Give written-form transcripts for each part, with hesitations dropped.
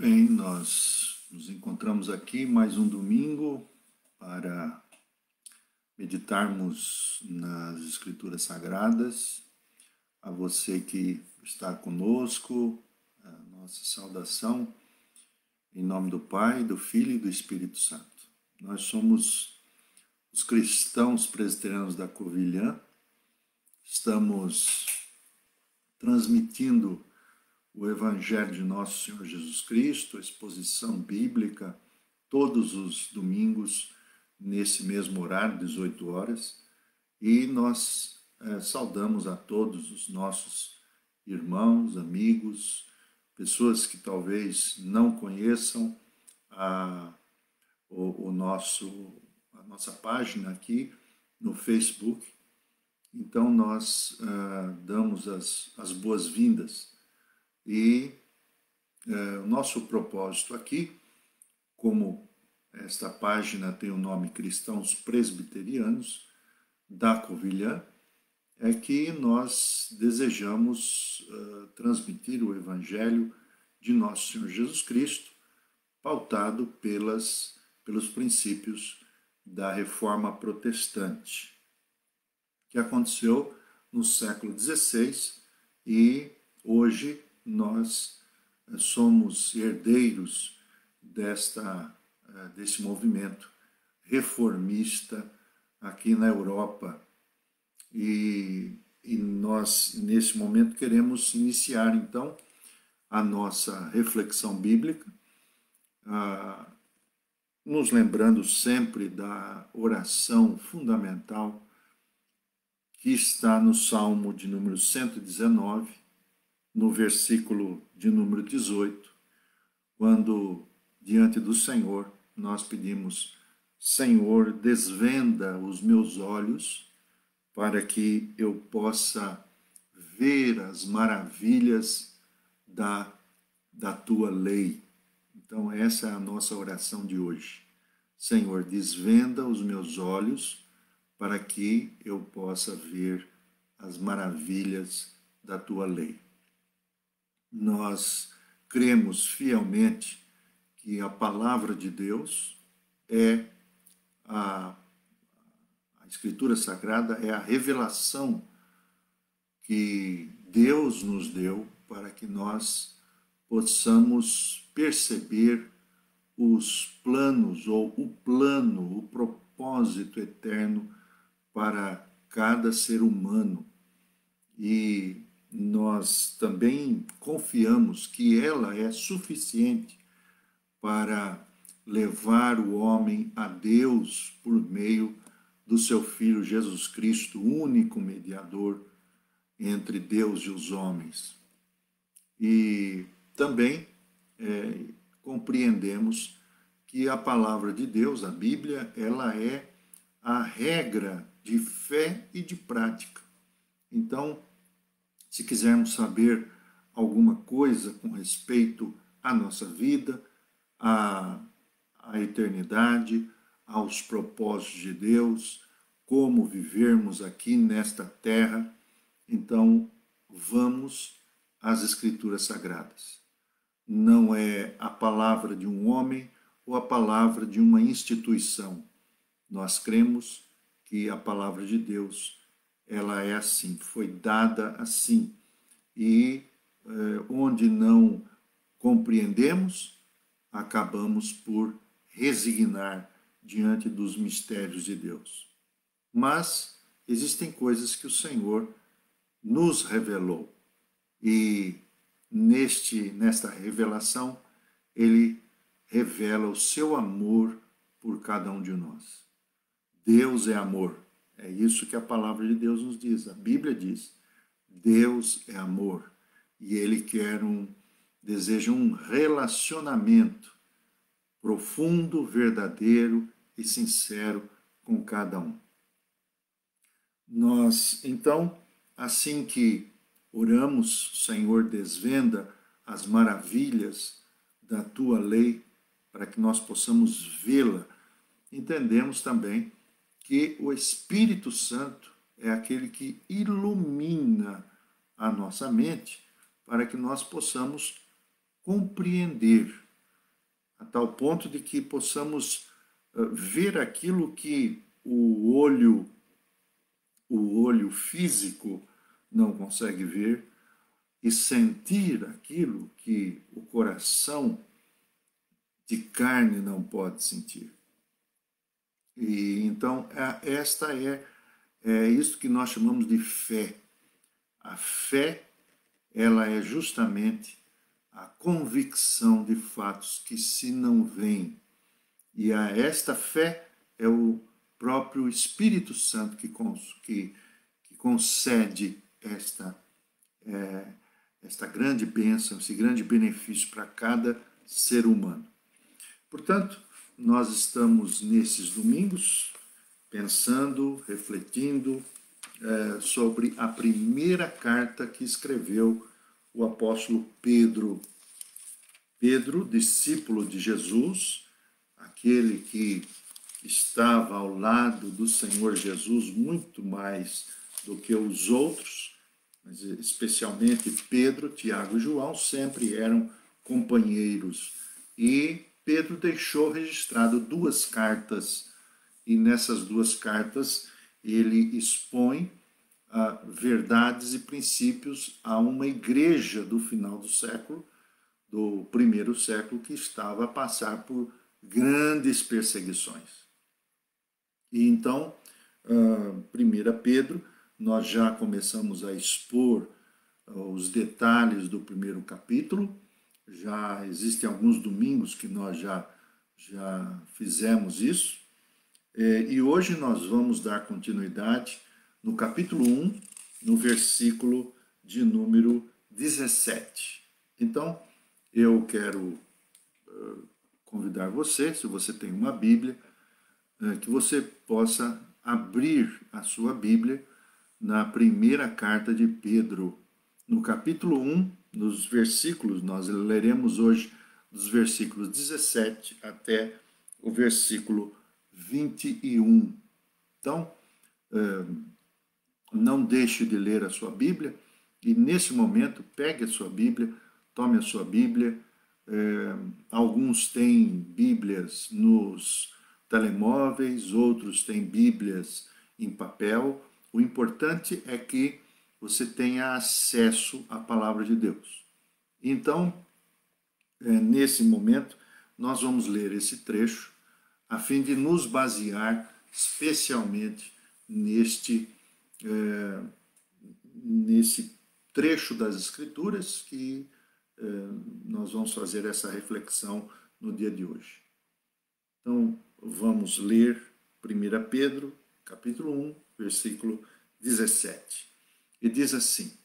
Bem, nós nos encontramos aqui mais um domingo para meditarmos nas Escrituras Sagradas. A você que está conosco, a nossa saudação em nome do Pai, do Filho e do Espírito Santo. Nós somos os cristãos presbiterianos da Covilhã, estamos transmitindo o Evangelho de Nosso Senhor Jesus Cristo, a exposição bíblica, todos os domingos, nesse mesmo horário, 18 horas, e nós saudamos a todos os nossos irmãos, amigos, pessoas que talvez não conheçam a nossa página aqui no Facebook. Então nós damos as boas-vindas. E o nosso propósito aqui, como esta página tem o nome Cristãos Presbiterianos da Covilhã, é que nós desejamos transmitir o Evangelho de Nosso Senhor Jesus Cristo, pautado pelos princípios da Reforma Protestante, que aconteceu no século XVI e hoje nós somos herdeiros desse movimento reformista aqui na Europa. E nós, nesse momento, queremos iniciar, então, a nossa reflexão bíblica, nos lembrando sempre da oração fundamental que está no Salmo de número 119, no versículo de número 18, quando, diante do Senhor, nós pedimos: Senhor, desvenda os meus olhos para que eu possa ver as maravilhas da tua lei. Então, essa é a nossa oração de hoje. Senhor, desvenda os meus olhos para que eu possa ver as maravilhas da tua lei. Nós cremos fielmente que a palavra de Deus é a Escritura Sagrada, é a revelação que Deus nos deu para que nós possamos perceber os planos, ou o plano, o propósito eterno para cada ser humano. E nós também confiamos que ela é suficiente para levar o homem a Deus por meio do seu Filho Jesus Cristo, o único mediador entre Deus e os homens. E também compreendemos que a palavra de Deus, a Bíblia, ela é a regra de fé e de prática. Então, se quisermos saber alguma coisa com respeito à nossa vida, à eternidade, aos propósitos de Deus, como vivermos aqui nesta terra, então vamos às Escrituras Sagradas. Não é a palavra de um homem ou a palavra de uma instituição. Nós cremos que a palavra de Deus ela é assim, foi dada assim. E onde não compreendemos, acabamos por resignar diante dos mistérios de Deus. Mas existem coisas que o Senhor nos revelou. E nesta revelação, Ele revela o seu amor por cada um de nós. Deus é amor. É isso que a palavra de Deus nos diz. A Bíblia diz: Deus é amor. E Ele deseja um relacionamento profundo, verdadeiro e sincero com cada um. Nós, então, assim que oramos, Senhor, desvenda as maravilhas da tua lei, para que nós possamos vê-la, entendemos também que o Espírito Santo é aquele que ilumina a nossa mente para que nós possamos compreender a tal ponto de que possamos ver aquilo que o olho físico não consegue ver e sentir aquilo que o coração de carne não pode sentir. E então esta é isso que nós chamamos de fé. A fé, ela é justamente a convicção de fatos que se não veem. E a esta fé é o próprio Espírito Santo que concede esta grande bênção, esse grande benefício para cada ser humano. Portanto, nós estamos nesses domingos pensando, refletindo sobre a primeira carta que escreveu o apóstolo Pedro. Pedro, discípulo de Jesus, aquele que estava ao lado do Senhor Jesus muito mais do que os outros, mas especialmente Pedro, Tiago e João sempre eram companheiros. E Pedro deixou registrado 2 cartas, e nessas 2 cartas ele expõe verdades e princípios a uma igreja do final do século, do primeiro século, que estava a passar por grandes perseguições. E então, 1 Pedro, nós já começamos a expor os detalhes do primeiro capítulo. Já existem alguns domingos que nós já fizemos isso. E hoje nós vamos dar continuidade no capítulo 1, no versículo de número 17. Então, eu quero convidar você, se você tem uma Bíblia, que você possa abrir a sua Bíblia na primeira carta de Pedro, no capítulo 1, nos versículos, nós leremos hoje dos versículos 17 até o versículo 21. Então, não deixe de ler a sua Bíblia e, nesse momento, pegue a sua Bíblia, tome a sua Bíblia. Alguns têm Bíblias nos telemóveis, outros têm Bíblias em papel. O importante é que você tenha acesso à palavra de Deus. Então, nesse momento, nós vamos ler esse trecho a fim de nos basear especialmente nesse trecho das Escrituras que nós vamos fazer essa reflexão no dia de hoje. Então, vamos ler 1 Pedro, capítulo 1, versículo 17. E diz assim: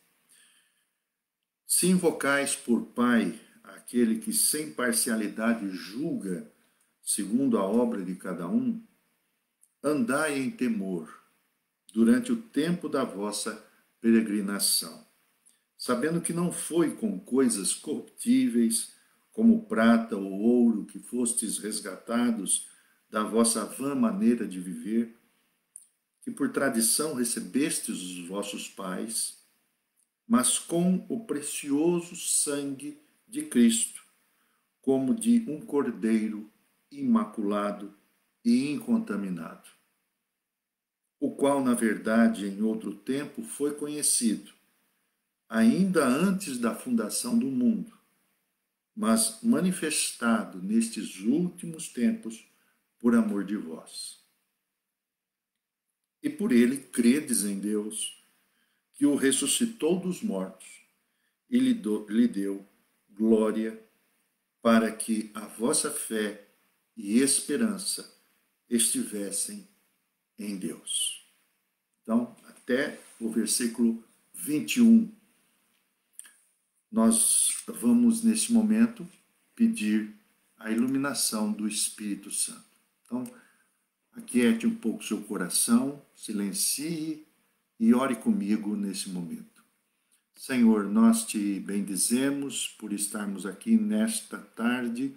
Se invocais por Pai aquele que sem parcialidade julga segundo a obra de cada um, andai em temor durante o tempo da vossa peregrinação, sabendo que não foi com coisas corruptíveis, como prata ou ouro, que fostes resgatados da vossa vã maneira de viver, que por tradição recebestes os vossos pais, mas com o precioso sangue de Cristo, como de um cordeiro imaculado e incontaminado, o qual, na verdade, em outro tempo foi conhecido, ainda antes da fundação do mundo, mas manifestado nestes últimos tempos por amor de vós. E por ele credes em Deus, que o ressuscitou dos mortos e lhe deu glória, para que a vossa fé e esperança estivessem em Deus. Então, até o versículo 21. Nós vamos, nesse momento, pedir a iluminação do Espírito Santo. Então, aquiete um pouco seu coração, silencie e ore comigo nesse momento. Senhor, nós te bendizemos por estarmos aqui nesta tarde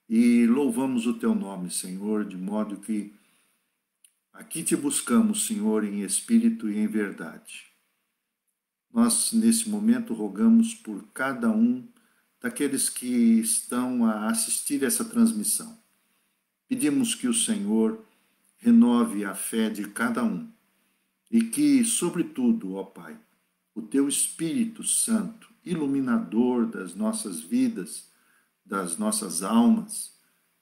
e louvamos o teu nome, Senhor, de modo que aqui te buscamos, Senhor, em espírito e em verdade. Nós, nesse momento, rogamos por cada um daqueles que estão a assistir essa transmissão. Pedimos que o Senhor renove a fé de cada um e que, sobretudo, ó Pai, o Teu Espírito Santo, iluminador das nossas vidas, das nossas almas,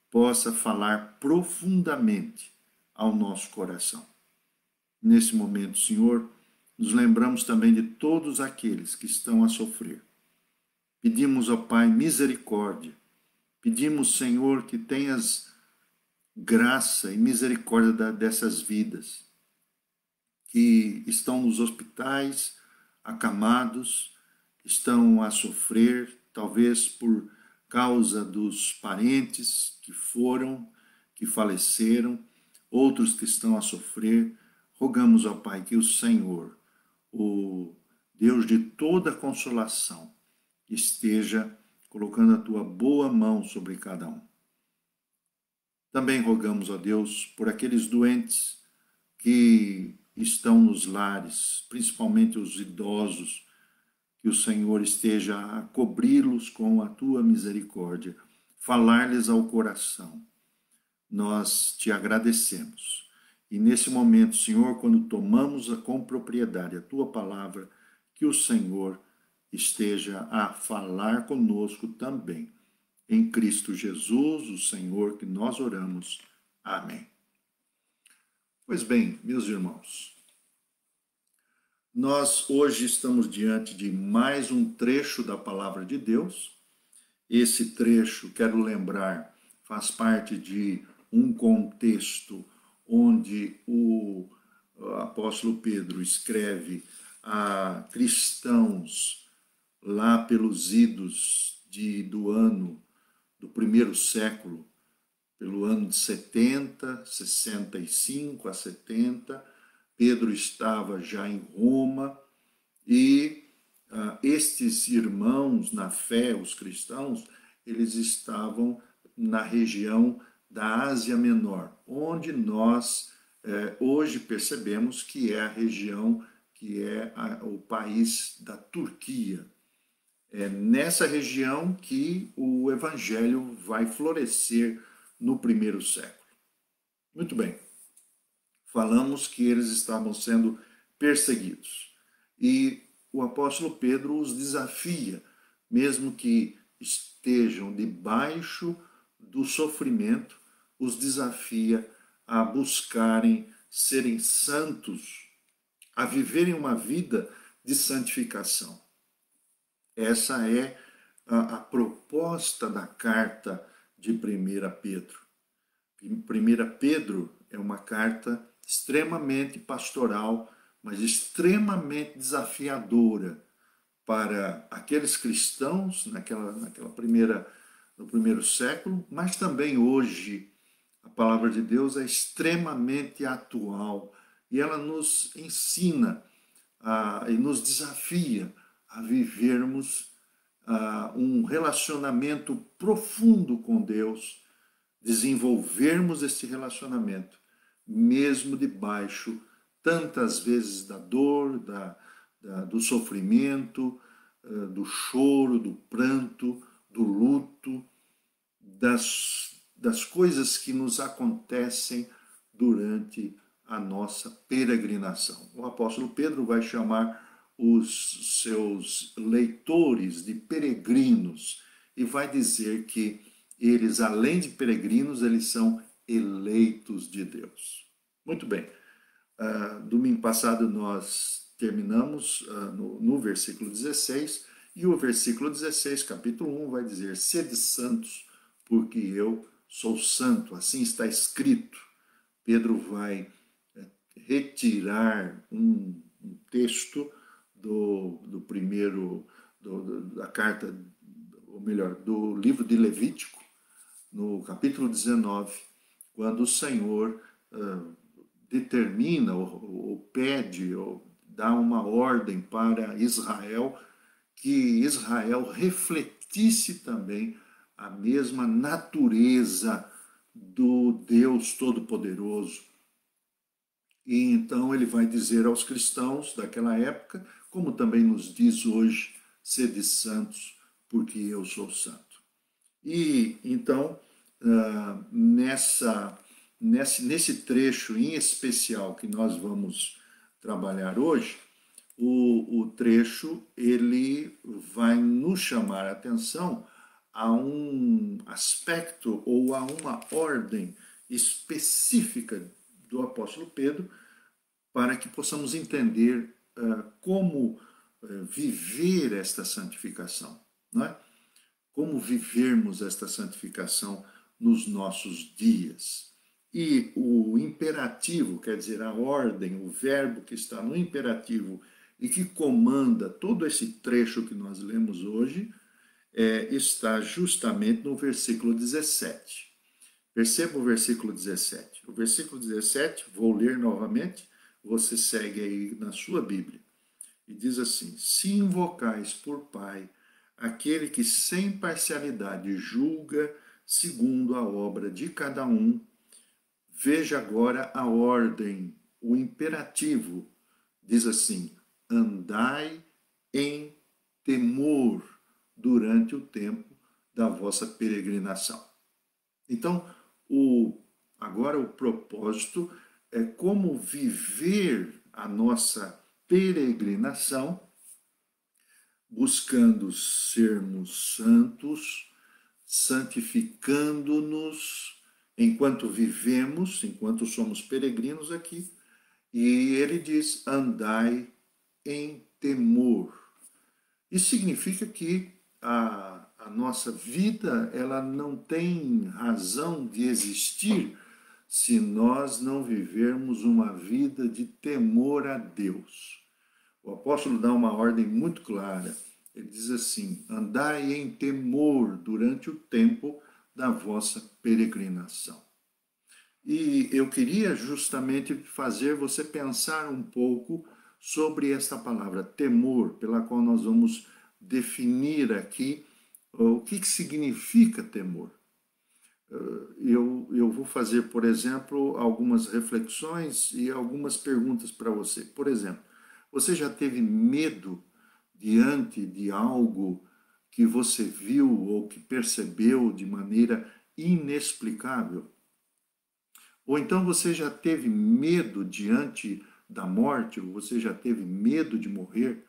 possa falar profundamente ao nosso coração. Nesse momento, Senhor, nos lembramos também de todos aqueles que estão a sofrer. Pedimos, ó Pai, misericórdia. Pedimos, Senhor, que tenhas graça e misericórdia dessas vidas que estão nos hospitais, acamados, estão a sofrer, talvez por causa dos parentes que faleceram, outros que estão a sofrer. Rogamos, ó Pai, que o Senhor, o Deus de toda consolação, esteja colocando a tua boa mão sobre cada um. Também rogamos, ó Deus, por aqueles doentes que estão nos lares, principalmente os idosos, que o Senhor esteja a cobri-los com a tua misericórdia, falar-lhes ao coração. Nós te agradecemos. E nesse momento, Senhor, quando tomamos com propriedade a tua palavra, que o Senhor esteja a falar conosco também. Em Cristo Jesus, o Senhor, que nós oramos. Amém. Pois bem, meus irmãos, nós hoje estamos diante de mais um trecho da palavra de Deus. Esse trecho, quero lembrar, faz parte de um contexto onde o apóstolo Pedro escreve a cristãos lá pelos idos do primeiro século, pelo ano de 70, 65 a 70, Pedro estava já em Roma e estes irmãos na fé, os cristãos, eles estavam na região da Ásia Menor, onde nós hoje percebemos que é a região que é o país da Turquia. É nessa região que o evangelho vai florescer no primeiro século. Muito bem, falamos que eles estavam sendo perseguidos. E o apóstolo Pedro os desafia, mesmo que estejam debaixo do sofrimento, os desafia a buscarem serem santos, a viverem uma vida de santificação. Essa é a proposta da carta de 1 Pedro. 1 Pedro é uma carta extremamente pastoral, mas extremamente desafiadora para aqueles cristãos no primeiro século, mas também hoje a palavra de Deus é extremamente atual e ela nos ensina e nos desafia a vivermos um relacionamento profundo com Deus, desenvolvermos esse relacionamento, mesmo debaixo, tantas vezes, da dor, do sofrimento, do choro, do pranto, do luto, das coisas que nos acontecem durante a nossa peregrinação. O apóstolo Pedro vai chamar os seus leitores de peregrinos e vai dizer que eles, além de peregrinos, eles são eleitos de Deus. Muito bem, domingo passado nós terminamos no versículo 16, e o versículo 16, capítulo 1, vai dizer: sede santos, porque eu sou santo, assim está escrito. Pedro vai retirar um texto da carta, ou melhor, do livro de Levítico, no capítulo 19, quando o Senhor determina ou pede ou dá uma ordem para Israel, que Israel refletisse também a mesma natureza do Deus Todo-Poderoso. E então ele vai dizer aos cristãos daquela época, como também nos diz hoje: sede santos, porque eu sou santo. E então, nesse trecho em especial que nós vamos trabalhar hoje, o trecho ele vai nos chamar a atenção a um aspecto ou a uma ordem específica do apóstolo Pedro para que possamos entender como viver esta santificação, não é? Como vivermos esta santificação nos nossos dias. E o imperativo, quer dizer, a ordem, o verbo que está no imperativo e que comanda todo esse trecho que nós lemos hoje, está justamente no versículo 17. Perceba o versículo 17. O versículo 17, vou ler novamente, você segue aí na sua Bíblia. E diz assim: se invocais por Pai aquele que sem parcialidade julga segundo a obra de cada um, veja agora a ordem, o imperativo. Diz assim: andai em temor durante o tempo da vossa peregrinação. Então, agora o propósito é como viver a nossa peregrinação, buscando sermos santos, santificando-nos enquanto vivemos, enquanto somos peregrinos aqui. E ele diz: andai em temor. Isso significa que a nossa vida ela não tem razão de existir se nós não vivermos uma vida de temor a Deus. O apóstolo dá uma ordem muito clara. Ele diz assim: andai em temor durante o tempo da vossa peregrinação. E eu queria justamente fazer você pensar um pouco sobre esta palavra temor, pela qual nós vamos definir aqui o que significa temor. Eu vou fazer, por exemplo, algumas reflexões e algumas perguntas para você. Por exemplo, você já teve medo diante de algo que você viu ou que percebeu de maneira inexplicável? Ou então você já teve medo diante da morte, ou você já teve medo de morrer,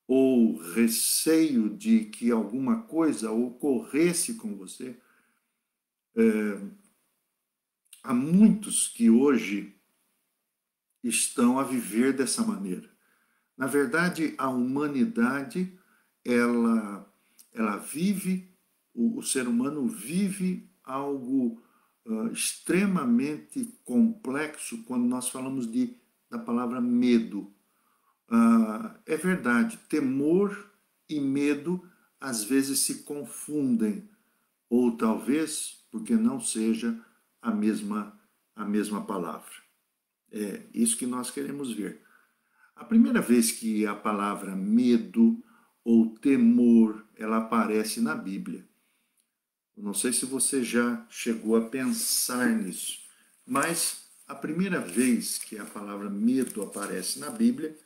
ou receio de que alguma coisa ocorresse com você? Há muitos que hoje estão a viver dessa maneira. Na verdade, a humanidade, ela vive, o ser humano vive algo extremamente complexo quando nós falamos da palavra medo. É verdade, temor e medo às vezes se confundem, ou talvez porque não seja a mesma palavra. É isso que nós queremos ver. A primeira vez que a palavra medo ou temor ela aparece na Bíblia, eu não sei se você já chegou a pensar nisso, mas a primeira vez que a palavra medo aparece na Bíblia,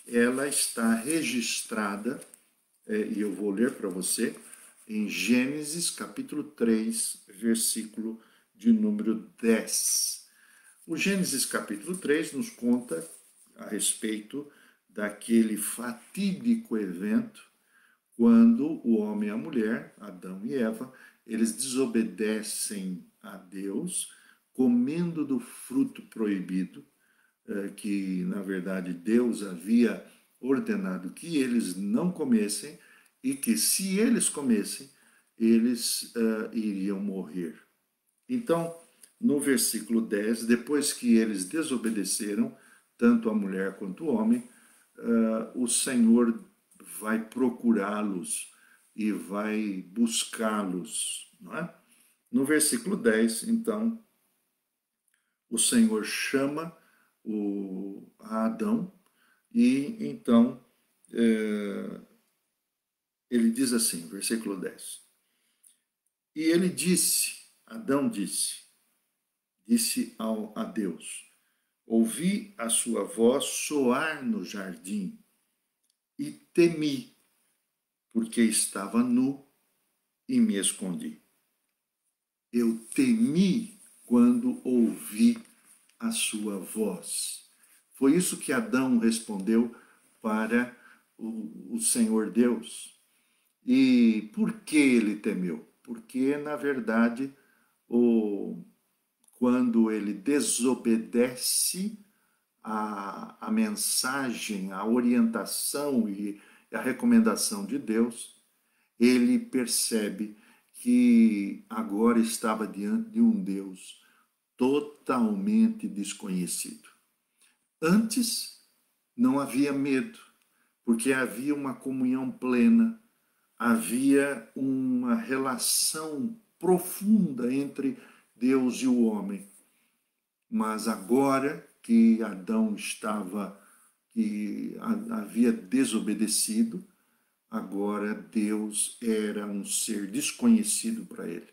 ela está registrada, e eu vou ler para você, em Gênesis capítulo 3, versículo de número 10. O Gênesis capítulo 3 nos conta a respeito daquele fatídico evento quando o homem e a mulher, Adão e Eva, eles desobedecem a Deus, comendo do fruto proibido, que na verdade Deus havia ordenado que eles não comessem e que se eles comessem, eles iriam morrer. Então, no versículo 10, depois que eles desobedeceram, tanto a mulher quanto o homem, o Senhor vai procurá-los e vai buscá-los. Não é? No versículo 10, então, o Senhor chama a Adão e então ele diz assim, versículo 10. E ele disse, Adão disse a Deus: ouvi a sua voz soar no jardim e temi, porque estava nu e me escondi. Eu temi quando ouvi a sua voz. Foi isso que Adão respondeu para o Senhor Deus. E por que ele temeu? Porque, na verdade, quando ele desobedece a mensagem, a orientação e a recomendação de Deus, ele percebe que agora estava diante de um Deus totalmente desconhecido. Antes não havia medo, porque havia uma comunhão plena, havia uma relação profunda entre Deus e o homem. Mas agora que Adão que havia desobedecido, agora Deus era um ser desconhecido para ele.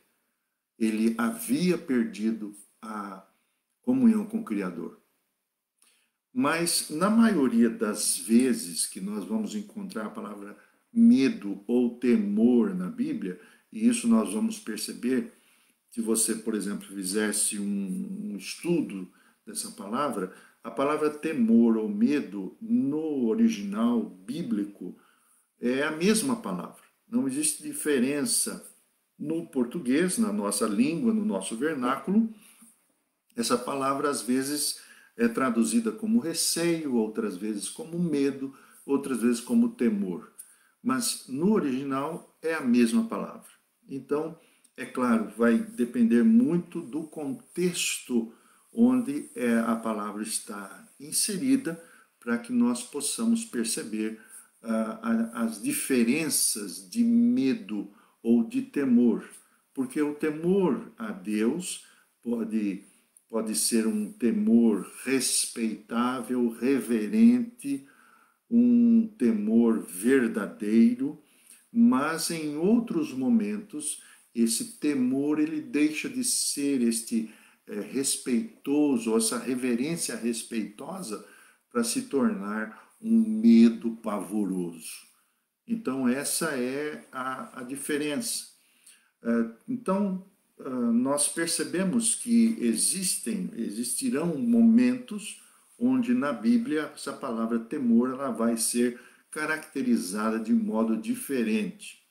Ele havia perdido a comunhão com o Criador. Mas na maioria das vezes que nós vamos encontrar a palavra medo ou temor na Bíblia, e isso nós vamos perceber se você, por exemplo, fizesse um estudo dessa palavra, a palavra temor ou medo no original bíblico é a mesma palavra. Não existe diferença no português, na nossa língua, no nosso vernáculo. Essa palavra às vezes é traduzida como receio, outras vezes como medo, outras vezes como temor. Mas no original é a mesma palavra. Então, é claro, vai depender muito do contexto onde a palavra está inserida para que nós possamos perceber as diferenças de medo ou de temor. Porque o temor a Deus pode ser um temor respeitável, reverente, um temor verdadeiro, mas em outros momentos esse temor ele deixa de ser este respeitoso, essa reverência respeitosa, para se tornar um medo pavoroso. Então essa é a diferença. Então nós percebemos que existirão momentos onde na Bíblia essa palavra temor ela vai ser caracterizada de modo diferente.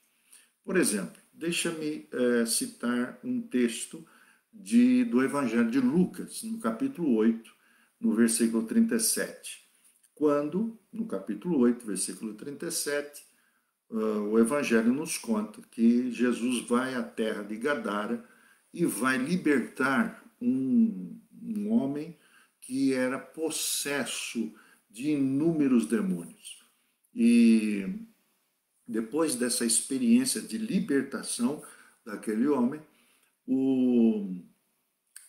Por exemplo, deixa-me citar um texto do Evangelho de Lucas, no capítulo 8, no versículo 37. Quando, no capítulo 8, versículo 37, o Evangelho nos conta que Jesus vai à terra de Gadara e vai libertar um homem que era possesso de inúmeros demônios. E depois dessa experiência de libertação daquele homem,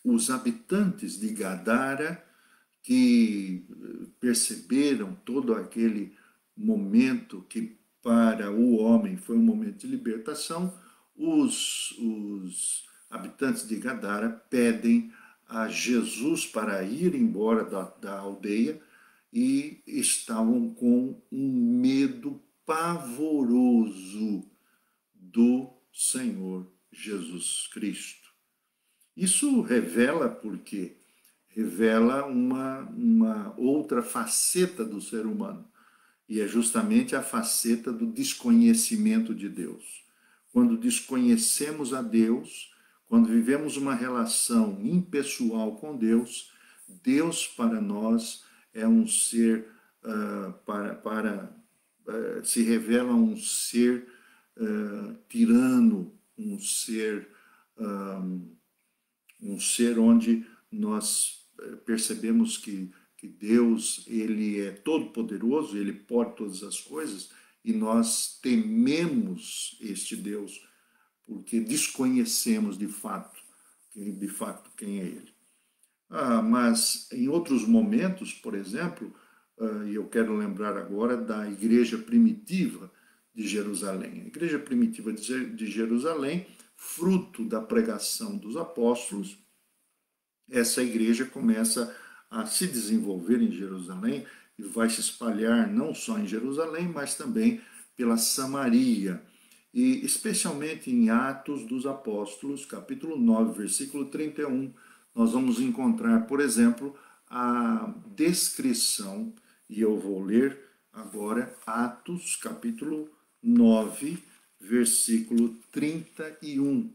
os habitantes de Gadara, que perceberam todo aquele momento que para o homem foi um momento de libertação, os habitantes de Gadara pedem a Jesus para ir embora da aldeia e estavam com um medo pavoroso do Senhor Jesus Cristo. Isso revela porque revela uma outra faceta do ser humano, e é justamente a faceta do desconhecimento de Deus. Quando desconhecemos a Deus, quando vivemos uma relação impessoal com Deus, Deus para nós é um ser, se revela um ser tirano, um ser onde nós percebemos que Deus ele é todo poderoso, ele pode todas as coisas, e nós tememos este Deus porque desconhecemos de fato quem é ele. Mas em outros momentos, por exemplo, e eu quero lembrar agora da igreja primitiva de Jerusalém. A igreja primitiva de Jerusalém, fruto da pregação dos apóstolos, essa igreja começa a se desenvolver em Jerusalém e vai se espalhar não só em Jerusalém, mas também pela Samaria. E especialmente em Atos dos Apóstolos, capítulo 9, versículo 31, nós vamos encontrar, por exemplo, a descrição, e eu vou ler agora Atos, capítulo 9, versículo 31.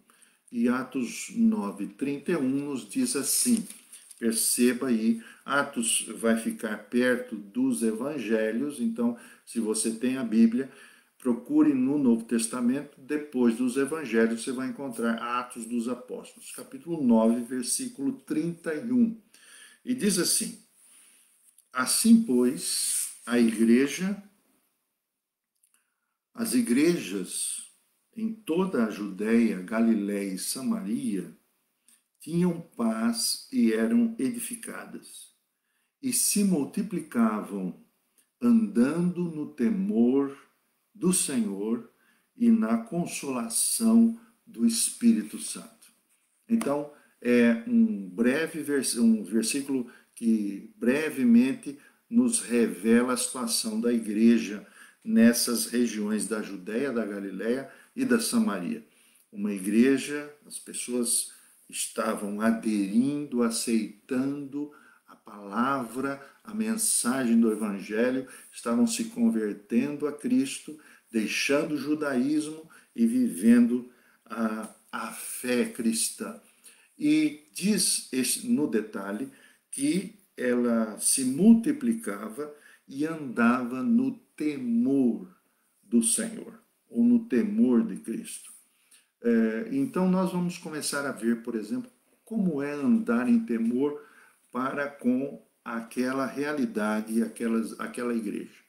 E Atos 9, 31 nos diz assim, perceba aí, Atos vai ficar perto dos evangelhos, então, se você tem a Bíblia, procure no Novo Testamento, depois dos evangelhos, você vai encontrar Atos dos Apóstolos, capítulo 9, versículo 31. E diz assim, assim, pois, as igrejas em toda a Judéia, Galiléia e Samaria tinham paz e eram edificadas, e se multiplicavam, andando no temor do Senhor e na consolação do Espírito Santo. Então, é um versículo que brevemente nos revela a situação da igreja nessas regiões da Judéia, da Galiléia e da Samaria. Uma igreja, as pessoas estavam aderindo, aceitando a palavra, a mensagem do Evangelho, estavam se convertendo a Cristo, deixando o judaísmo e vivendo a fé cristã. E diz no detalhe que ela se multiplicava e andava no temor do Senhor, ou no temor de Cristo. Então nós vamos começar a ver, por exemplo, como é andar em temor para com aquela realidade e aquela igreja.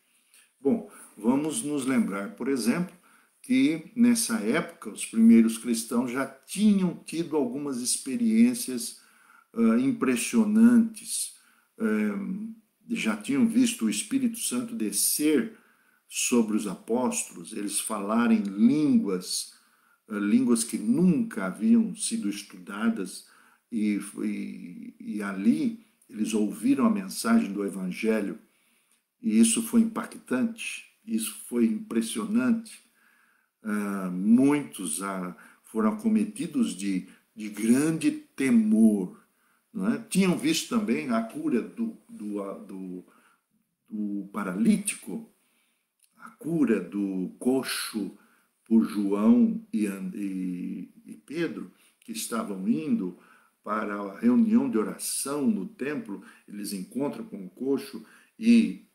Bom, vamos nos lembrar, por exemplo, que nessa época os primeiros cristãos já tinham tido algumas experiências impressionantes, já tinham visto o Espírito Santo descer sobre os apóstolos, eles falarem línguas que nunca haviam sido estudadas, e ali eles ouviram a mensagem do Evangelho, e isso foi impactante, isso foi impressionante. Muitos foram acometidos de grande temor. Não é? Tinham visto também a cura do paralítico, a cura do coxo por João e Pedro, que estavam indo para a reunião de oração no templo. Eles encontram com o coxo e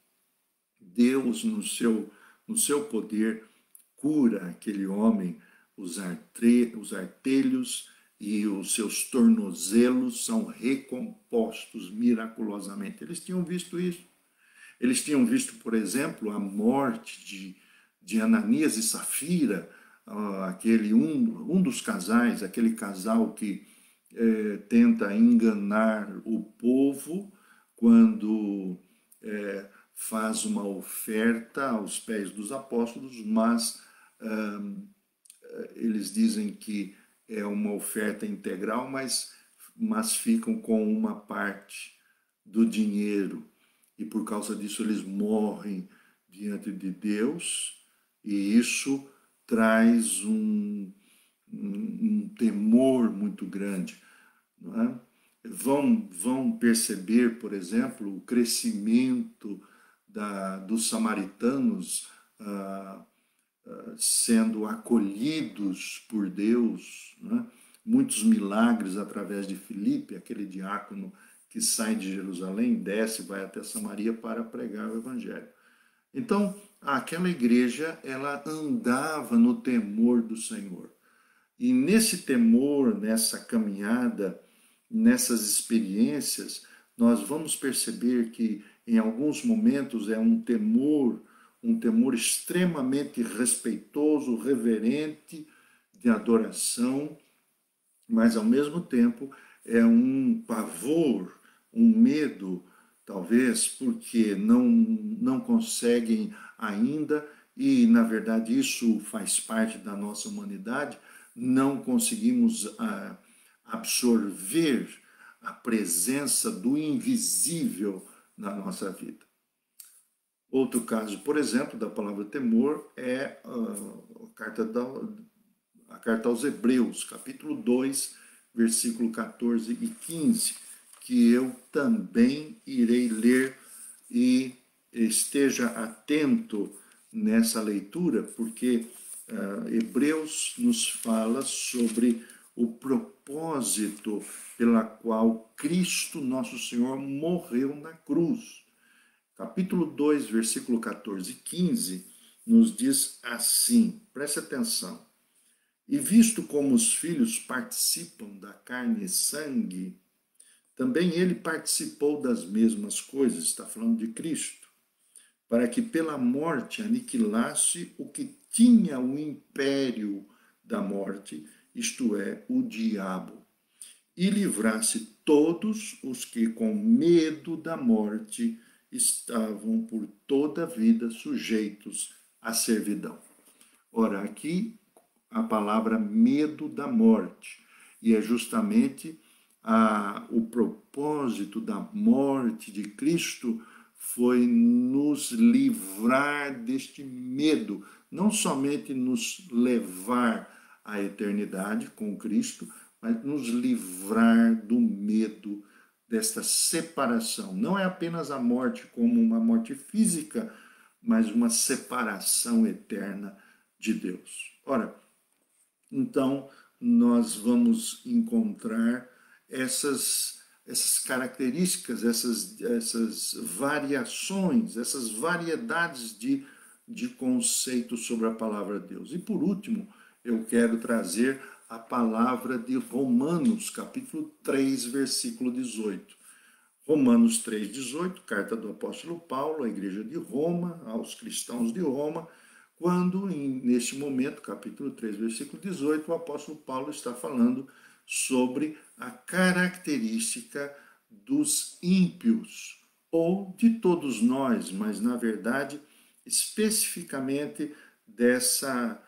Deus, no seu poder, cura aquele homem, os artelhos e os seus tornozelos são recompostos miraculosamente. Eles tinham visto isso. Eles tinham visto, por exemplo, a morte de Ananias e Safira, um dos casais, aquele casal que tenta enganar o povo quando faz uma oferta aos pés dos apóstolos, mas eles dizem que é uma oferta integral, mas ficam com uma parte do dinheiro. E por causa disso eles morrem diante de Deus, e isso traz um temor muito grande. Não é? Vão perceber, por exemplo, o crescimento dos samaritanos sendo acolhidos por Deus, né? Muitos milagres através de Filipe, aquele diácono que sai de Jerusalém, desce, vai até Samaria para pregar o Evangelho. Então, aquela igreja, ela andava no temor do Senhor. E nesse temor, nessa caminhada, nessas experiências, nós vamos perceber que em alguns momentos é um temor extremamente respeitoso, reverente, de adoração, mas ao mesmo tempo é um pavor, um medo, talvez porque não conseguem ainda, e na verdade isso faz parte da nossa humanidade, não conseguimos absorver a presença do invisível na nossa vida. Outro caso, por exemplo, da palavra temor é a carta aos Hebreus, capítulo 2, versículo 14 e 15, que eu também irei ler e esteja atento nessa leitura, porque Hebreus nos fala sobre o propósito pela qual Cristo, nosso Senhor, morreu na cruz. Capítulo 2, versículo 14 e 15, nos diz assim, preste atenção. E visto como os filhos participam da carne e sangue, também ele participou das mesmas coisas, está falando de Cristo, para que pela morte aniquilasse o que tinha o império da morte, isto é, o diabo, e livrasse todos os que com medo da morte estavam por toda a vida sujeitos à servidão. Ora, aqui a palavra medo da morte, e é justamente o propósito da morte de Cristo foi nos livrar deste medo, não somente nos levar à eternidade com Cristo, mas nos livrar do medo desta separação. Não é apenas a morte como uma morte física, mas uma separação eterna de Deus. Ora, então nós vamos encontrar essas características, essas variações, essas variedades de conceitos sobre a palavra de Deus. E por último, eu quero trazer a palavra de Romanos, capítulo 3, versículo 18. Romanos 3, 18, carta do apóstolo Paulo à igreja de Roma, aos cristãos de Roma, quando, neste momento, capítulo 3, versículo 18, o apóstolo Paulo está falando sobre a característica dos ímpios, ou de todos nós, mas, na verdade, especificamente dessa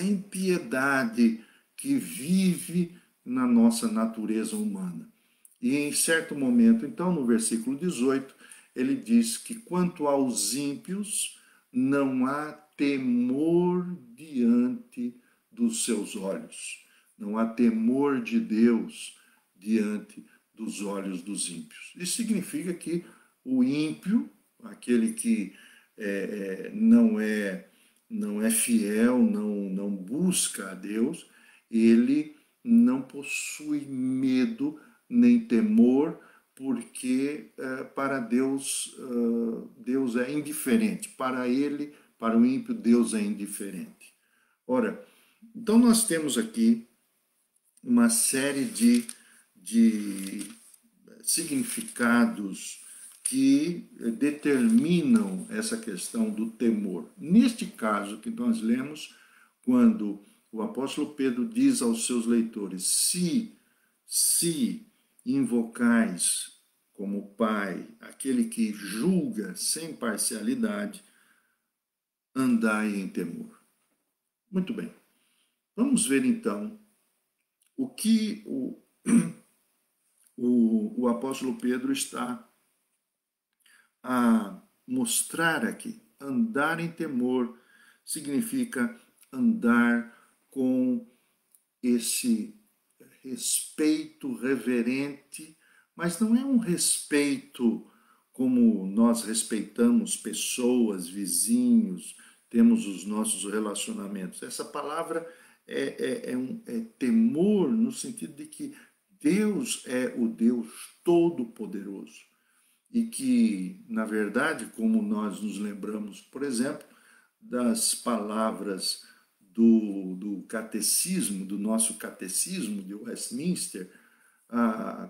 impiedade que vive na nossa natureza humana. E em certo momento, então, no versículo 18, ele diz que quanto aos ímpios, não há temor diante dos seus olhos. Não há temor de Deus diante dos olhos dos ímpios. Isso significa que o ímpio, aquele que não é fiel, não busca a Deus, ele não possui medo nem temor, porque para Deus, Deus é indiferente. Para ele, para o ímpio, Deus é indiferente. Ora, então nós temos aqui uma série de significados que determinam essa questão do temor. Neste caso que nós lemos, quando o apóstolo Pedro diz aos seus leitores, se invocais como Pai aquele que julga sem parcialidade, andai em temor. Muito bem. Vamos ver então o que o apóstolo Pedro está a mostrar aqui. Andar em temor significa andar com esse respeito reverente, mas não é um respeito como nós respeitamos pessoas, vizinhos, temos os nossos relacionamentos. Essa palavra é temor no sentido de que Deus é o Deus Todo-Poderoso e que, na verdade, como nós nos lembramos, por exemplo, das palavras do catecismo, do nosso catecismo de Westminster,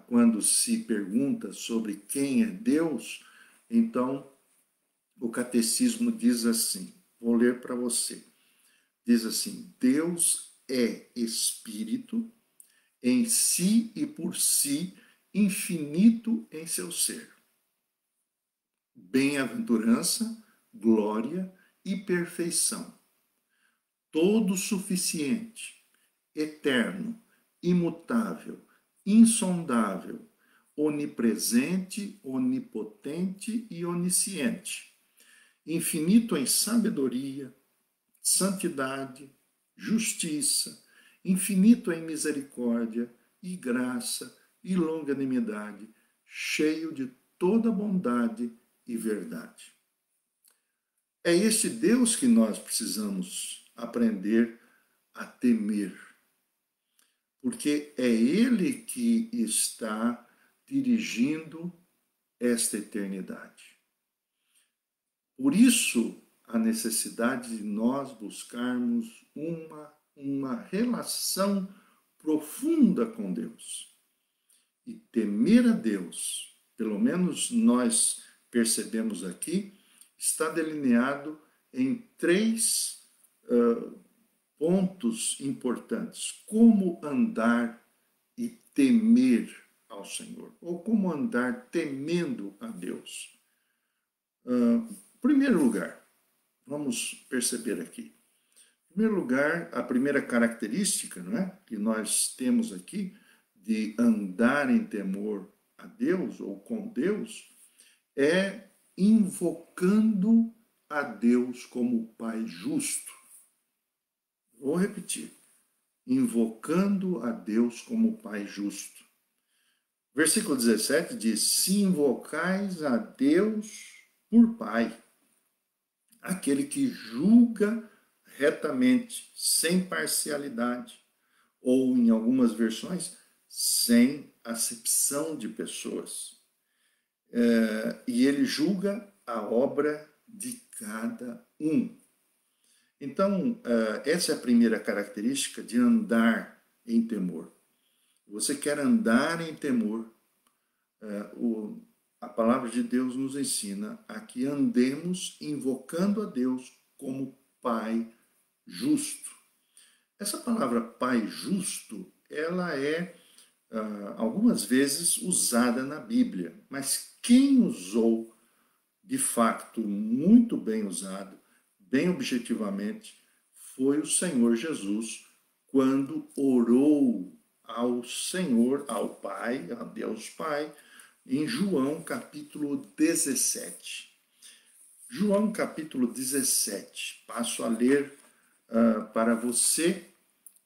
quando se pergunta sobre quem é Deus, então o catecismo diz assim, vou ler para você, diz assim, Deus é Espírito, em si e por si, infinito em seu ser. Bem-aventurança, glória e perfeição. Todo suficiente, eterno, imutável, insondável, onipresente, onipotente e onisciente. infinito em sabedoria, santidade, justiça, infinito em misericórdia e graça e longanimidade, cheio de toda bondade e verdade. É este Deus que nós precisamos aprender a temer, porque é Ele que está dirigindo esta eternidade. Por isso, a necessidade de nós buscarmos uma relação profunda com Deus. E temer a Deus, pelo menos nós percebemos aqui, está delineado em três pontos importantes. Como andar e temer ao Senhor, ou como andar temendo a Deus. Em primeiro lugar, vamos perceber aqui. Em primeiro lugar, a primeira característica, não é, que nós temos aqui de andar em temor a Deus ou com Deus é invocando a Deus como Pai justo. Vou repetir. Invocando a Deus como Pai justo. Versículo 17 diz: se invocais a Deus por Pai, aquele que julga retamente, sem parcialidade, ou em algumas versões, sem acepção de pessoas. E ele julga a obra de cada um. Então, essa é a primeira característica de andar em temor. Você quer andar em temor, a palavra de Deus nos ensina a que andemos invocando a Deus como Pai justo. Essa palavra Pai justo, ela é algumas vezes usada na Bíblia, mas quem usou de fato muito bem usado, bem objetivamente, foi o Senhor Jesus, quando orou ao Senhor, ao Pai, a Deus Pai, em João capítulo 17. João capítulo 17, passo a ler para você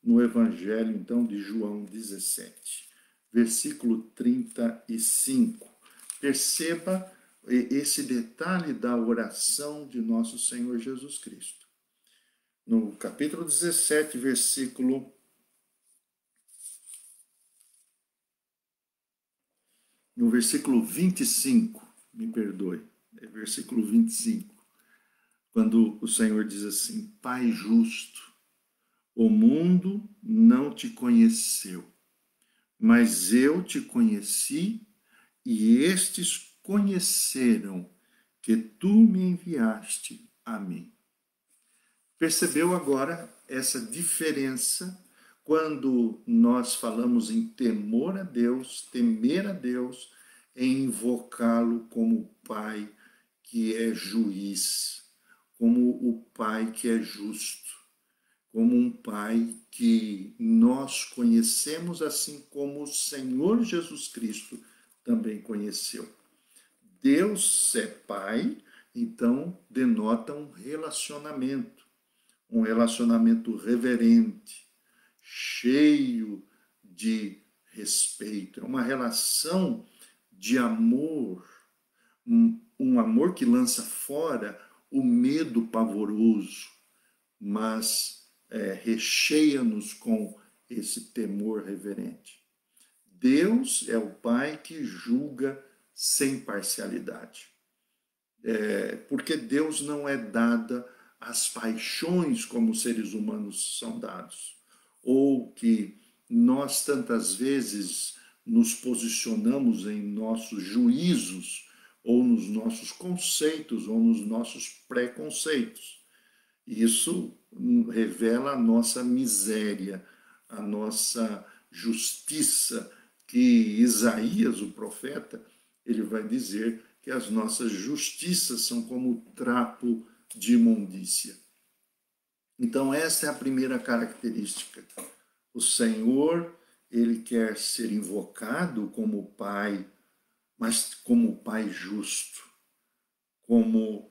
no Evangelho, então, de João 17, versículo 35. Perceba esse detalhe da oração de nosso Senhor Jesus Cristo. No capítulo 17, no versículo 25, me perdoe, é versículo 25, quando o Senhor diz assim: Pai justo, o mundo não te conheceu, mas eu te conheci e estes conheceram que tu me enviaste a mim. Percebeu agora essa diferença quando nós falamos em temor a Deus, temer a Deus, em invocá-lo como Pai que é juiz, como o Pai que é justo, como um Pai que nós conhecemos assim como o Senhor Jesus Cristo também conheceu. Deus é Pai, então denota um relacionamento reverente, cheio de respeito. É uma relação de amor, um amor que lança fora o medo pavoroso, mas recheia-nos com esse temor reverente. Deus é o Pai que julga sem parcialidade. Porque Deus não é dada às paixões como os seres humanos são dados, ou que nós tantas vezes nos posicionamos em nossos juízos, ou nos nossos conceitos, ou nos nossos preconceitos. Isso revela a nossa miséria, a nossa justiça, que Isaías, o profeta, ele vai dizer que as nossas justiças são como trapo de imundícia. Então, essa é a primeira característica. O Senhor, ele quer ser invocado como Pai, mas como Pai justo, como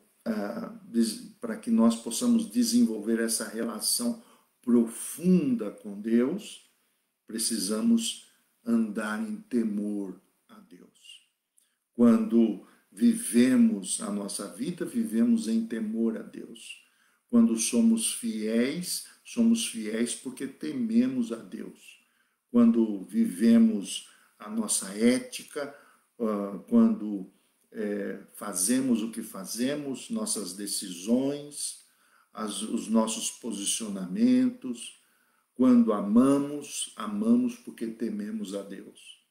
para que nós possamos desenvolver essa relação profunda com Deus, precisamos andar em temor a Deus. Quando vivemos a nossa vida, vivemos em temor a Deus. Quando somos fiéis porque tememos a Deus. Quando vivemos a nossa ética, quando fazemos o que fazemos, nossas decisões, os nossos posicionamentos. Quando amamos porque tememos a Deus.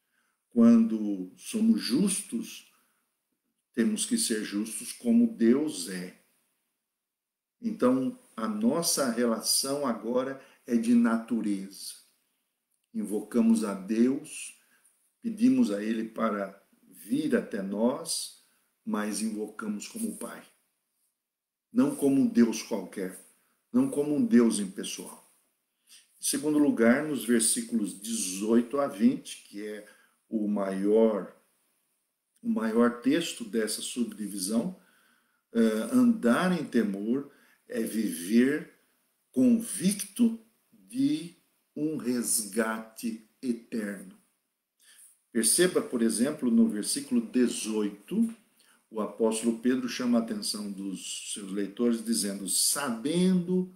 Quando somos justos, temos que ser justos como Deus é. Então, a nossa relação agora é de natureza. Invocamos a Deus, pedimos a Ele para vir até nós, mas invocamos como Pai. Não como um Deus qualquer, não como um Deus impessoal. Em segundo lugar, nos versículos 18 a 20, que é o maior texto dessa subdivisão, andar em temor é viver convicto de um resgate eterno. Perceba, por exemplo, no versículo 18, o apóstolo Pedro chama a atenção dos seus leitores dizendo: sabendo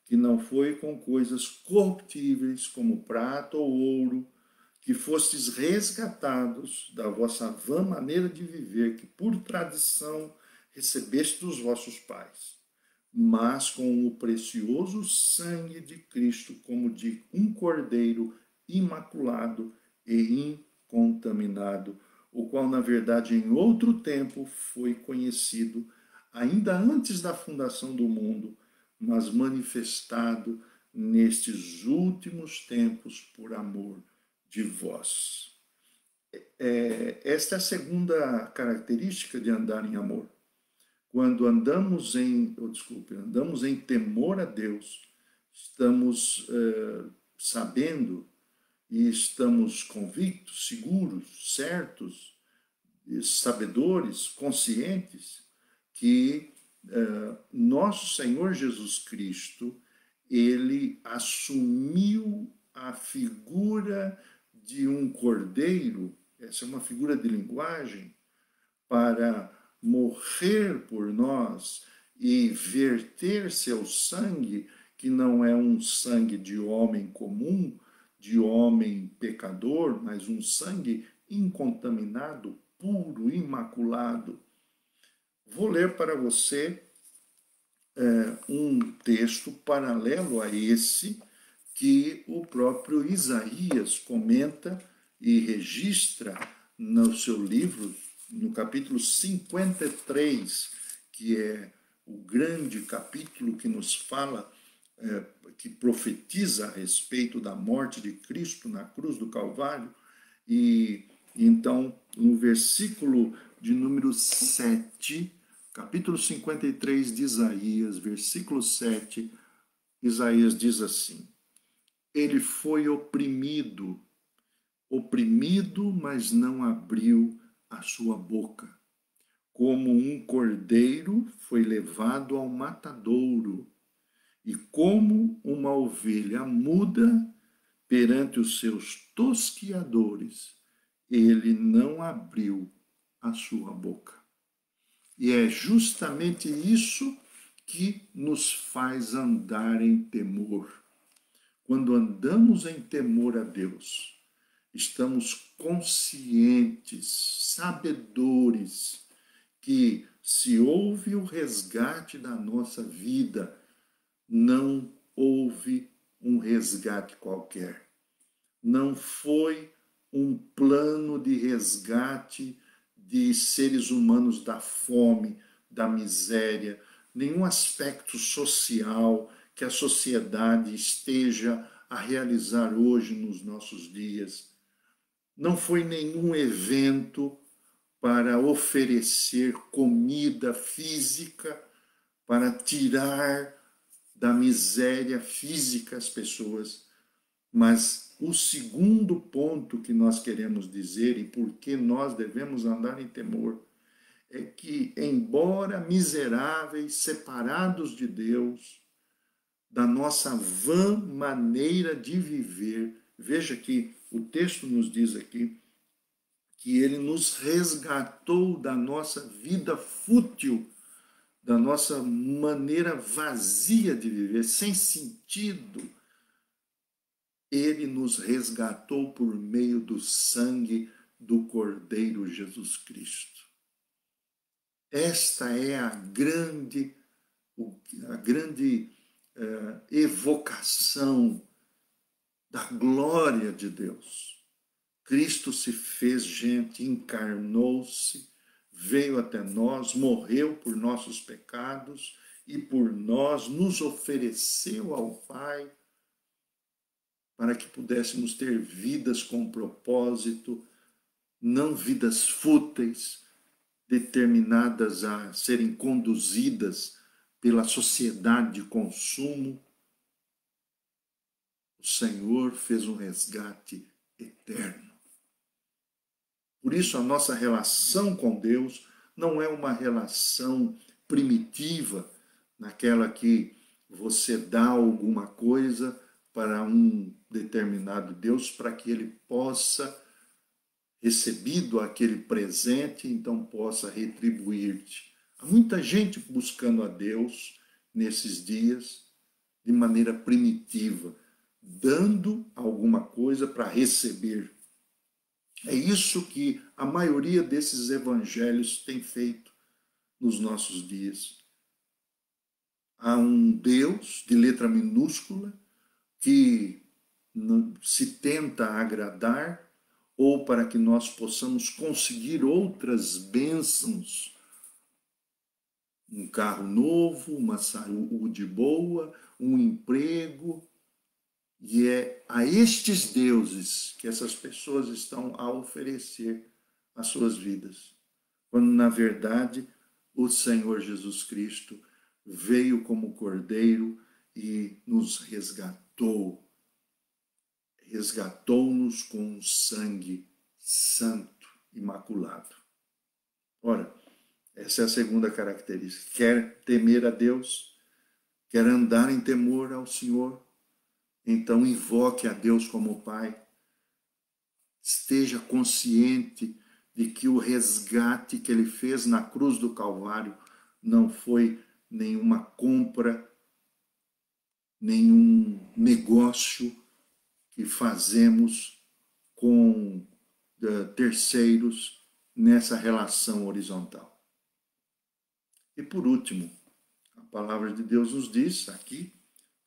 que não foi com coisas corruptíveis como prata ou ouro que fostes resgatados da vossa vã maneira de viver, que por tradição recebeste dos vossos pais, mas com o precioso sangue de Cristo, como de um cordeiro imaculado e incontaminado, o qual, na verdade, em outro tempo foi conhecido, ainda antes da fundação do mundo, mas manifestado nestes últimos tempos por amor de vós. Esta é a segunda característica de andar em amor. Quando andamos em temor a Deus, estamos sabendo e estamos convictos, seguros, certos, sabedores, conscientes que nosso Senhor Jesus Cristo, ele assumiu a figura de um cordeiro, essa é uma figura de linguagem, para morrer por nós e verter seu sangue, que não é um sangue de homem comum, de homem pecador, mas um sangue incontaminado, puro, imaculado. Vou ler para você um texto paralelo a esse, que o próprio Isaías comenta e registra no seu livro, no capítulo 53, que é o grande capítulo que nos fala, que profetiza a respeito da morte de Cristo na cruz do Calvário. E então, no versículo de número 7, capítulo 53 de Isaías, versículo 7, Isaías diz assim: ele foi oprimido, mas não abriu a sua boca. Como um cordeiro foi levado ao matadouro, e como uma ovelha muda perante os seus tosquiadores, ele não abriu a sua boca. E é justamente isso que nos faz andar em temor. Quando andamos em temor a Deus, estamos conscientes, sabedores, que se houve o resgate da nossa vida, não houve um resgate qualquer. Não foi um plano de resgate de seres humanos da fome, da miséria, nenhum aspecto social que a sociedade esteja a realizar hoje nos nossos dias. Não foi nenhum evento para oferecer comida física, para tirar da miséria física as pessoas. Mas o segundo ponto que nós queremos dizer e por que nós devemos andar em temor é que, embora miseráveis, separados de Deus, da nossa vã maneira de viver, veja que o texto nos diz aqui que ele nos resgatou da nossa vida fútil, da nossa maneira vazia de viver, sem sentido. Ele nos resgatou por meio do sangue do Cordeiro Jesus Cristo. Esta é a grande evocação da glória de Deus. Cristo se fez gente, encarnou-se, veio até nós, morreu por nossos pecados e por nós nos ofereceu ao Pai para que pudéssemos ter vidas com propósito, não vidas fúteis, determinadas a serem conduzidas pela sociedade de consumo. O Senhor fez um resgate eterno. Por isso, a nossa relação com Deus não é uma relação primitiva, naquela que você dá alguma coisa para um determinado Deus, para que ele possa, recebido aquele presente, então possa retribuir-te. Há muita gente buscando a Deus nesses dias de maneira primitiva, dando alguma coisa para receber. É isso que a maioria desses evangelhos tem feito nos nossos dias. Há um Deus de letra minúscula que se tenta agradar, ou para que nós possamos conseguir outras bênçãos, um carro novo, uma saúde boa, um emprego. E é a estes deuses que essas pessoas estão a oferecer as suas vidas, quando na verdade o Senhor Jesus Cristo veio como Cordeiro e nos resgatou-nos com um sangue santo, imaculado. Ora, essa é a segunda característica. Quer temer a Deus, quer andar em temor ao Senhor, então invoque a Deus como Pai. Esteja consciente de que o resgate que ele fez na cruz do Calvário não foi nenhuma compra, nenhum negócio que fazemos com terceiros nessa relação horizontal. E por último, a palavra de Deus nos diz aqui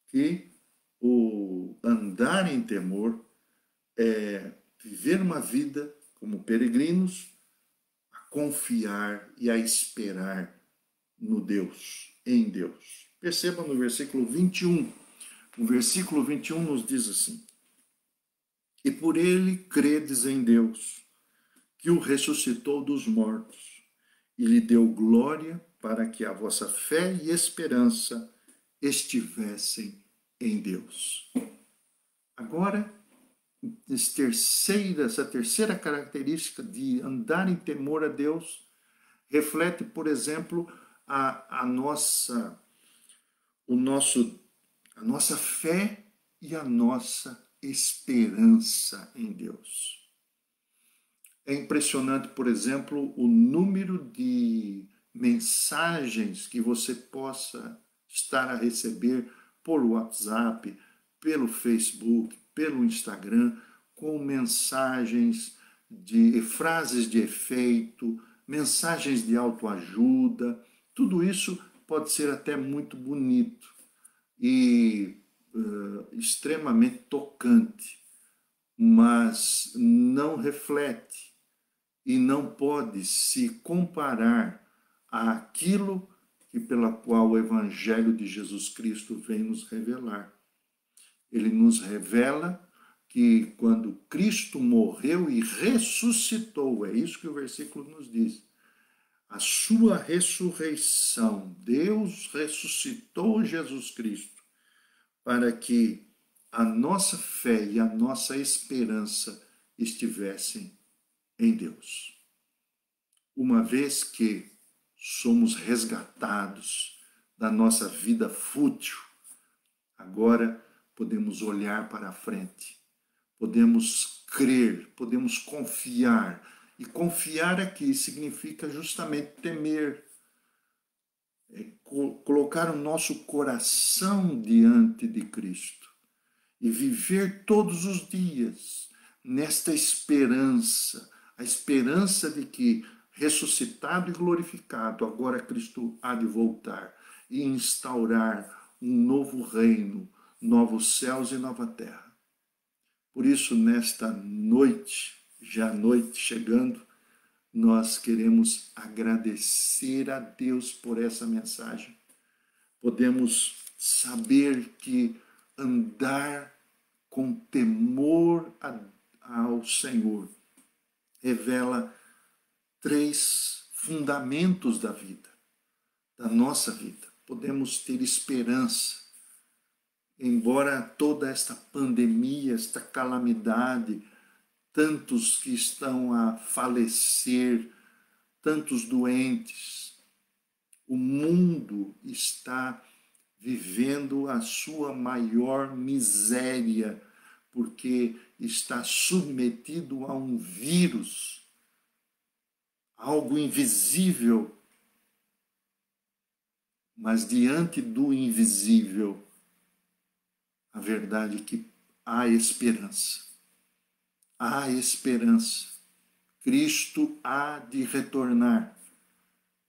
que o andar em temor é viver uma vida como peregrinos, a confiar e a esperar no Deus, em Deus. Perceba no versículo 21. O versículo 21 nos diz assim: E por ele credes em Deus, que o ressuscitou dos mortos, e lhe deu glória para que a vossa fé e esperança estivessem em Deus. Agora, essa terceira característica de andar em temor a Deus reflete, por exemplo, a nossa fé e a nossa esperança em Deus. É impressionante, por exemplo, o número de mensagens que você possa estar a receber por WhatsApp, pelo Facebook, pelo Instagram, com mensagens de frases de efeito, mensagens de autoajuda. Tudo isso pode ser até muito bonito e extremamente tocante, mas não reflete e não pode se comparar àquilo que pela qual o Evangelho de Jesus Cristo vem nos revelar. Ele nos revela que quando Cristo morreu e ressuscitou, é isso que o versículo nos diz, a sua ressurreição, Deus ressuscitou Jesus Cristo para que a nossa fé e a nossa esperança estivessem em Deus. uma vez que somos resgatados da nossa vida fútil, agora podemos olhar para a frente, podemos crer, podemos confiar. E confiar aqui significa justamente temer, colocar o nosso coração diante de Cristo e viver todos os dias nesta esperança, a esperança de que, ressuscitado e glorificado, agora Cristo há de voltar e instaurar um novo reino, novos céus e nova terra. Por isso, nesta noite, já noite chegando, nós queremos agradecer a Deus por essa mensagem. Podemos saber que andar com temor ao Senhor revela 3 fundamentos da vida, da nossa vida. Podemos ter esperança, embora toda esta pandemia, esta calamidade, tantos que estão a falecer, tantos doentes, o mundo está vivendo a sua maior miséria, porque está submetido a um vírus, algo invisível. Mas diante do invisível, a verdade é que há esperança. Há esperança. Cristo há de retornar.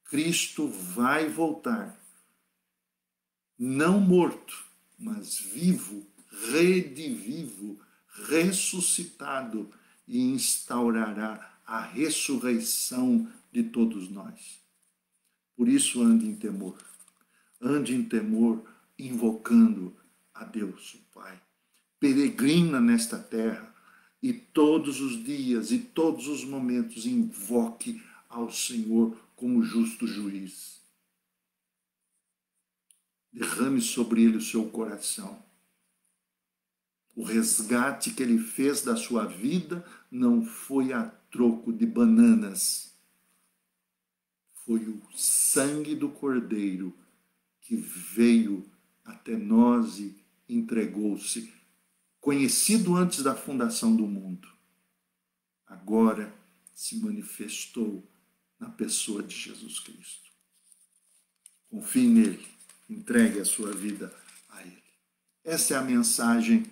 Cristo vai voltar. Não morto, mas vivo, redivivo, ressuscitado, e instaurará a ressurreição de todos nós. Por isso ande em temor. Ande em temor, invocando a Deus, o Pai. Peregrina nesta terra e todos os dias e todos os momentos invoque ao Senhor como justo juiz. Derrame sobre ele o seu coração. O resgate que ele fez da sua vida não foi a troco de bananas. Foi o sangue do Cordeiro que veio até nós e entregou-se, conhecido antes da fundação do mundo. Agora se manifestou na pessoa de Jesus Cristo. Confie nele, entregue a sua vida a ele. Essa é a mensagem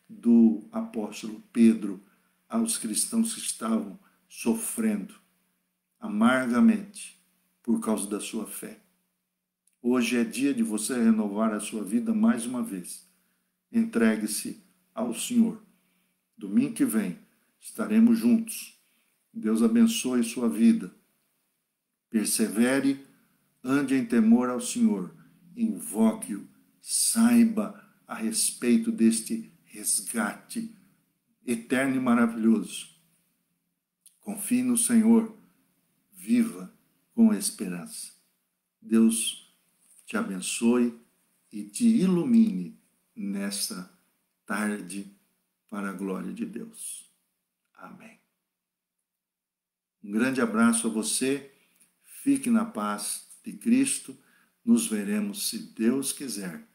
do apóstolo Pedro aos cristãos que estavam sofrendo amargamente por causa da sua fé. Hoje é dia de você renovar a sua vida mais uma vez. Entregue-se ao Senhor. Domingo que vem estaremos juntos. Deus abençoe sua vida. Persevere, ande em temor ao Senhor. Invoque-o. Saiba a respeito deste resgate eterno e maravilhoso. Confie no Senhor. Viva com esperança. Deus te abençoe e te ilumine nesta tarde para a glória de Deus. Amém. Um grande abraço a você. Fique na paz de Cristo. Nos veremos, se Deus quiser,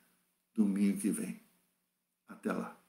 domingo que vem. Até lá.